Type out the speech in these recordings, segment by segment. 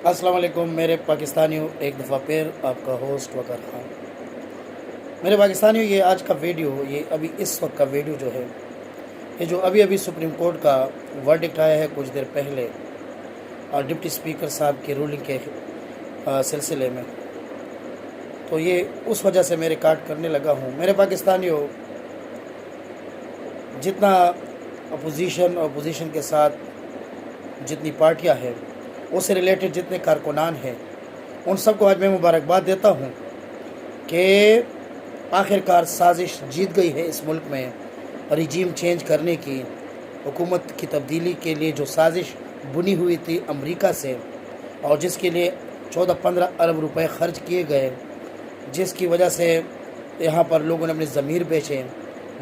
अस्सलाम वालेकुम मेरे पाकिस्तानियों, एक दफ़ा फिर आपका होस्ट वक़ार ख़ान। मेरे पाकिस्तानियों, ये आज का वीडियो, ये अभी इस वक्त का वीडियो जो है, ये जो अभी अभी सुप्रीम कोर्ट का वर्डिक्ट आया है कुछ देर पहले और डिप्टी स्पीकर साहब की रूलिंग के सिलसिले में, तो ये उस वजह से मैं रिकॉर्ड करने लगा हूँ। मेरे पाकिस्तानियों, जितना अपोजिशन के साथ जितनी पार्टियाँ हैं, उससे रिलेटेड जितने कारकुनान हैं, उन सबको आज मैं मुबारकबाद देता हूँ कि आखिरकार साजिश जीत गई है इस मुल्क में रिजीम चेंज करने की। हुकूमत की तब्दीली के लिए जो साजिश बुनी हुई थी अमेरिका से और जिसके लिए 14-15 अरब रुपए खर्च किए गए, जिसकी वजह से यहाँ पर लोगों ने अपने ज़मीर बेचे,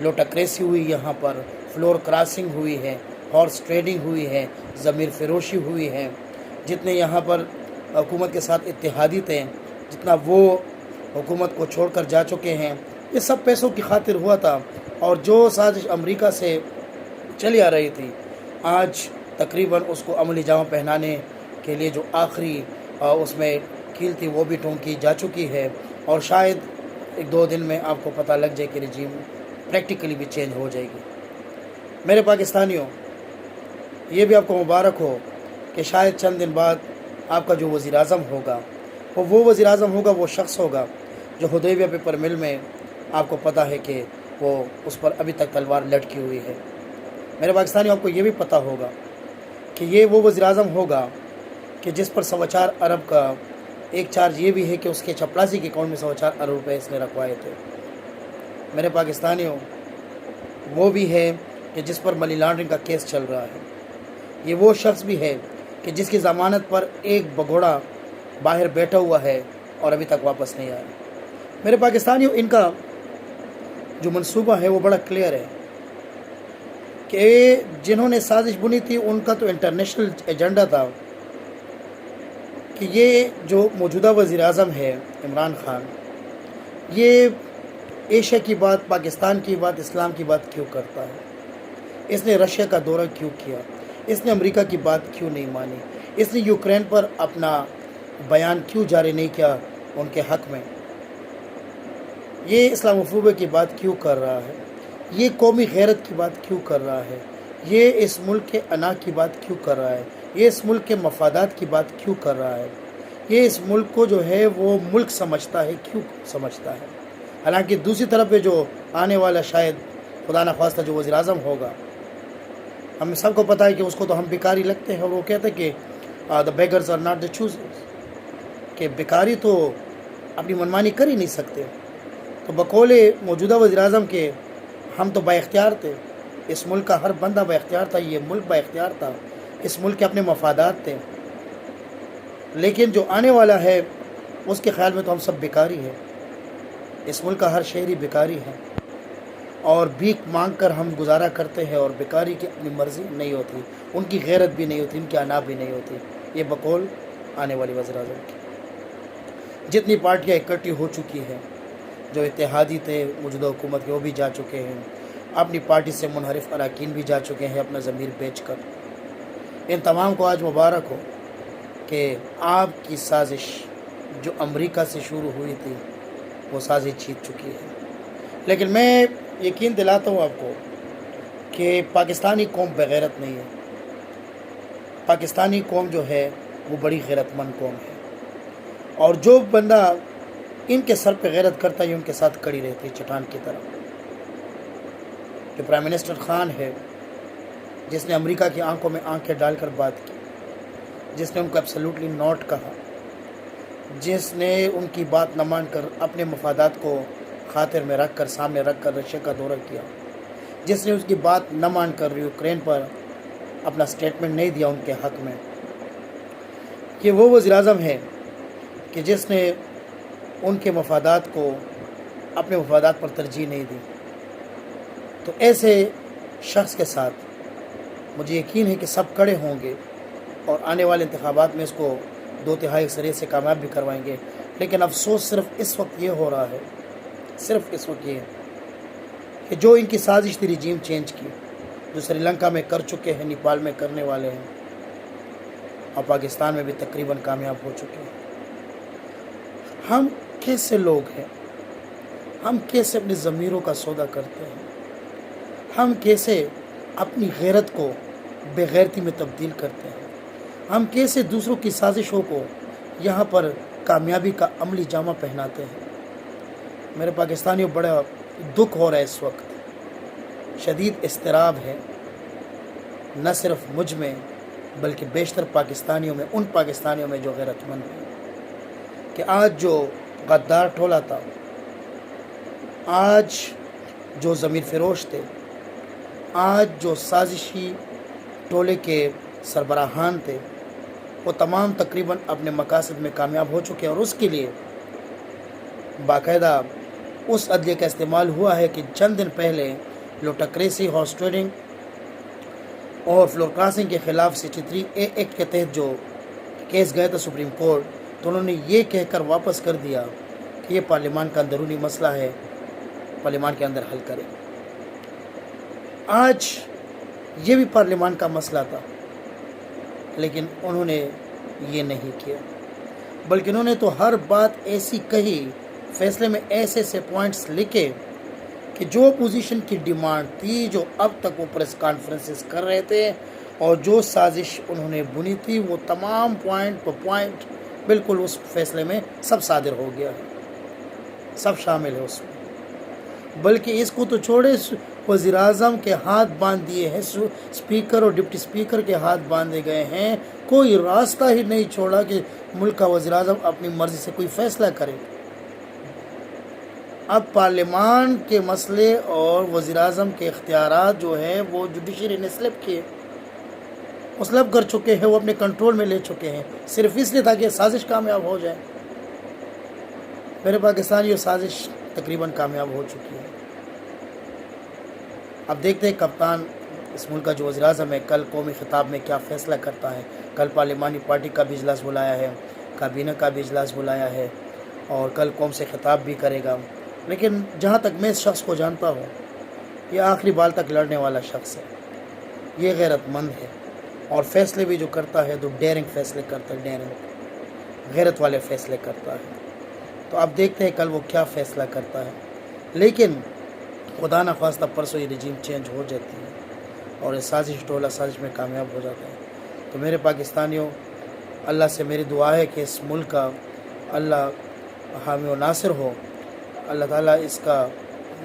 लोटाक्रेसी हुई, यहाँ पर फ्लोर क्रॉसिंग हुई है, हॉर्स ट्रेडिंग हुई है, ज़मीर फरोशी हुई है। जितने यहाँ पर हुकूमत के साथ इत्तेहादी थे, जितना वो हुकूमत को छोड़कर जा चुके हैं, ये सब पैसों की खातिर हुआ था। और जो साजिश अमेरिका से चली आ रही थी, आज तकरीबन उसको अमली जामा पहनाने के लिए जो आखिरी उसमें कील थी वो भी ठोंकी जा चुकी है। और शायद 1-2 दिन में आपको पता लग जाए कि रिजीम प्रैक्टिकली भी चेंज हो जाएगी। मेरे पाकिस्तानियों, ये भी आपको मुबारक हो कि शायद चंद दिन बाद आपका जो वज़ीर आज़म होगा वो वज़ीर आज़म होगा, वो शख्स होगा जो हुदैबिया पेपर मिल में आपको पता है कि वो उस पर अभी तक तलवार लटकी हुई है। मेरे पाकिस्तानियों, आपको ये भी पता होगा कि ये वो वज़ीर आज़म होगा कि जिस पर 4.25 अरब का एक चार्ज ये भी है कि उसके चपरासी के अकाउंट में 4.25 अरब रुपये इसने रखवाए थे। मेरे पाकिस्तानियों, वो भी है कि जिस पर मनी लॉन्ड्रिंग का केस चल रहा है। ये वो शख्स भी है कि जिसकी ज़मानत पर एक भगोड़ा बाहर बैठा हुआ है और अभी तक वापस नहीं आया। मेरे पाकिस्तानियों, इनका जो मंसूबा है वो बड़ा क्लियर है कि जिन्होंने साजिश बुनी थी उनका तो इंटरनेशनल एजेंडा था कि ये जो मौजूदा वज़ीर आज़म है इमरान खान, ये एशिया की बात, पाकिस्तान की बात, इस्लाम की बात क्यों करता है? इसने रशिया का दौरा क्यों किया? इसने अमेरिका की बात क्यों नहीं मानी? इसने यूक्रेन पर अपना बयान क्यों जारी नहीं किया उनके हक़ में? ये इस्लामोफोबिया की बात क्यों कर रहा है? ये कौमी गैरत की बात क्यों कर रहा है? ये इस मुल्क के अना की बात क्यों कर रहा है? ये इस मुल्क के मफादात की बात क्यों कर रहा है? ये इस मुल्क को जो है वो मुल्क समझता है, क्यों समझता है? हालांकि दूसरी तरफ पे जो आने वाला शायद खुदा न ख्वास्ता जो वज़ीर आज़म होगा, हम सबको पता है कि उसको तो हम भिखारी लगते हैं और वो कहते हैं कि the beggars are not the choosers, कि भिखारी तो अपनी मनमानी कर ही नहीं सकते। तो बकौले मौजूदा वज़ीर आज़म के हम तो बाइख्तियार थे, इस मुल्क का हर बंदा बाइख्तियार था, ये मुल्क बाइख्तियार था, इस मुल्क के अपने मफादात थे। लेकिन जो आने वाला है उसके ख्याल में तो हम सब भिखारी हैं, इस मुल्क का हर शहरी भिखारी है और भीख मांग कर हम गुजारा करते हैं। और भिखारी की अपनी मर्ज़ी नहीं होती, उनकी गैरत भी नहीं होती, उनकी अना भी नहीं होती। ये बकौल आने वाली वज़ीर आज़म की जितनी पार्टियाँ इकट्ठी हो चुकी हैं, जो इत्तेहादी थे मौजूदा हुकूमत के, वो भी जा चुके हैं, अपनी पार्टी से मुनहरिफ अरकान भी जा चुके हैं अपना ज़मीर बेच कर। इन तमाम को आज मुबारक हो कि आपकी साजिश जो अमेरिका से शुरू हुई थी वो साजिश जीत चुकी है। लेकिन मैं यकीन दिलाता हूँ आपको कि पाकिस्तानी कौम बेगैरत नहीं है। पाकिस्तानी कौम जो है वो बड़ी गैरतमंद कौम है और जो बंदा इनके सर पे गैरत करता है उनके साथ खड़ी रहती है चट्टान की तरह। जो प्राइम मिनिस्टर खान है, जिसने अमेरिका की आंखों में आंखें डालकर बात की, जिसने उनको एब्सोल्युटली नॉट कहा, जिसने उनकी बात न मानकर अपने मफादात को खातिर में रख कर, सामने रख कर रशिया का दौरा किया, जिसने उसकी बात न मानकर यूक्रेन पर अपना स्टेटमेंट नहीं दिया उनके हक़ में, कि वो वज़ीर आज़म है कि जिसने उनके मफादात को अपने मफादात पर तरजीह नहीं दी। तो ऐसे शख्स के साथ मुझे यकीन है कि सब खड़े होंगे और आने वाले इंतखाबात में इसको 2/3 अक्सरियत से कामयाब भी करवाएंगे। लेकिन अफसोस सिर्फ इस वक्त ये हो रहा है, सिर्फ इस वक्त ये कि जो इनकी साजिश थी रिजीम चेंज की, जो श्रीलंका में कर चुके हैं, नेपाल में करने वाले हैं, اور پاکستان میں بھی تقریباً کامیاب ہو چکے ہیں۔ ہم کیسے لوگ ہیں؟ ہم کیسے اپنی ضمیروں کا سودا کرتے ہیں؟ ہم کیسے اپنی غیرت کو بے غیرتی میں تبدیل کرتے ہیں؟ ہم کیسے دوسروں کی سازشوں کو یہاں پر کامیابی کا عملی جامہ پہناتے ہیں؟ میرے پاکستانیوں، بڑا دکھ ہو رہا ہے اس وقت، شدید اضطراب ہے، نہ صرف مجھ میں بلکہ بیشتر پاکستانیوں میں، ان پاکستانیوں میں جو غیرت مند ہیں، کہ آج جو غدار ٹولہ تھا، آج جو ضمیر فروش تھے، آج جو سازشی ٹولے کے سربراہان تھے، وہ تمام تقریباً اپنے مقاصد میں کامیاب ہو چکے ہیں، اور اس کے لیے باقاعدہ اس عدلیہ کا استعمال ہوا ہے کہ چند دن پہلے لوٹاکریسی، ہارس ٹریڈنگ اور فلور کراسنگ کے خلاف 63A ایکٹ کے تحت جو کیس گیا تھا سپریم کورٹ، تو انہوں نے یہ کہہ کر واپس کر دیا کہ یہ پارلیمان کا اندرونی مسئلہ ہے، پارلیمان کے اندر حل کریں۔ آج یہ بھی پارلیمان کا مسئلہ تھا، لیکن انہوں نے یہ نہیں کیا، بلکہ انہوں نے تو ہر بات ایسی کہی، فیصلے میں ایسے ایسے پوائنٹس لکھے کہ جو اپوزیشن کی ڈیمانڈ تھی، جو اب تک وہ پریس کانفرنسز کر رہے تھے اور جو سازش انہوں نے بنی تھی، وہ تمام پوائنٹ پر پوائنٹ بالکل اس فیصلے میں سب صادر ہو گیا ہے، سب شامل ہے اس میں۔ بلکہ اس کو تو چھوڑے، وزیر اعظم کے ہاتھ باندھ دیے ہیں، اسپیکر اور ڈپٹی اسپیکر کے ہاتھ باندھے گئے ہیں، کوئی راستہ ہی نہیں چھوڑا کہ ملک کا وزیر اعظم اپنی مرضی سے کوئی فیصلہ کرے۔ اب پارلیمان کے مسئلے اور وزیر اعظم کے اختیارات جو ہیں وہ جوڈیشری نے مسلب کر چکے ہیں، وہ اپنے کنٹرول میں لے چکے ہیں، صرف اس لیے تاکہ سازش کامیاب ہو جائے۔ میرے پاکستان یہ سازش تقریباً کامیاب ہو چکی ہے۔ اب دیکھتے ہیں کپتان اس ملک کا جو وزیر اعظم ہے کل قومی خطاب میں کیا فیصلہ کرتا ہے۔ کل پارلیمانی پارٹی کا بھی اجلاس بلایا ہے، کابینہ کا بھی اجلاس بلایا ہے، اور کل قوم سے خطاب بھی کرے گا۔ لیکن جہاں تک میں اس شخص کو جانتا ہوں، یہ آخری بال تک لڑنے والا شخص ہے، یہ غیرت مند ہے، اور فیصلے بھی جو کرتا ہے تو ڈیرنگ فیصلے کرتا ہے، ڈیرنگ غیرت والے فیصلے کرتا ہے۔ تو اب دیکھتے ہیں کل وہ کیا فیصلہ کرتا ہے، لیکن خدا نہ خواستہ پرسوں یہ رجیم چینج ہو جاتی ہے اور یہ سازش ٹولہ سازش میں کامیاب ہو جاتا ہے۔ تو میرے پاکستانیوں، اللہ سے میری دعا ہے کہ اس ملک کا اللہ حامی و ناصر ہو، اللہ تعالیٰ اس کا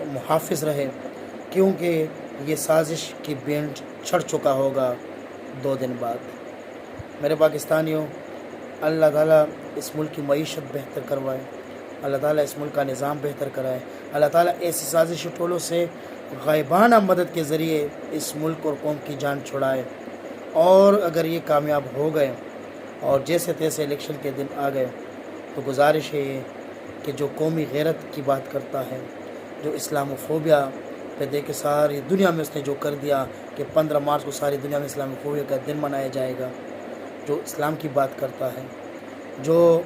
محافظ رہے، کیونکہ یہ سازش کی بینڈ چھڑ چکا ہوگا 2 دن بعد۔ میرے پاکستانیوں، اللہ تعالیٰ اس ملک کی معیشت بہتر کروائے، اللہ تعالیٰ اس ملک کا نظام بہتر کرائے، اللہ تعالیٰ ایسی سازشی ٹولوں سے غائبانہ مدد کے ذریعے اس ملک اور قوم کی جان چھڑائے، اور اگر یہ کامیاب ہو گئے اور جیسے تیسے الیکشن کے دن آ گئے، تو گزارش ہے یہ کہ جو قومی غیرت کی بات کرتا ہے، جو اسلاموفوبیا پہ دے کے ساری دنیا میں اس نے جو کر دیا کہ 15 مارچ کو ساری دنیا میں اسلاموفوبیا کا دن منایا جائے گا، جو اسلام کی بات کرتا ہے، جو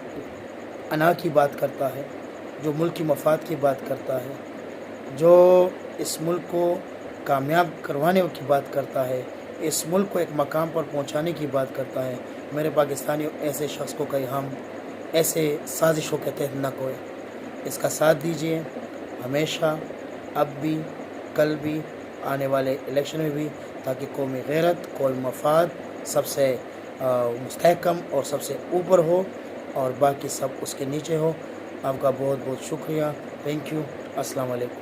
انا کی بات کرتا ہے، جو ملک کی مفاد کی بات کرتا ہے، جو اس ملک کو کامیاب کروانے کی بات کرتا ہے، اس ملک کو ایک مقام پر پہنچانے کی بات کرتا ہے، میرے پاکستانیوں، ایسے شخص کو کہیں ہم ایسے سازشوں کے تحت نہ کوئے، اس کا ساتھ دیجیے ہمیشہ، اب بھی، کل بھی، آنے والے الیکشن میں بھی، تاکہ قومی غیرت، قومی مفاد سب سے مستحکم اور سب سے اوپر ہو اور باقی سب اس کے نیچے ہو۔ آپ کا بہت بہت شکریہ، تھینک یو، السلام علیکم۔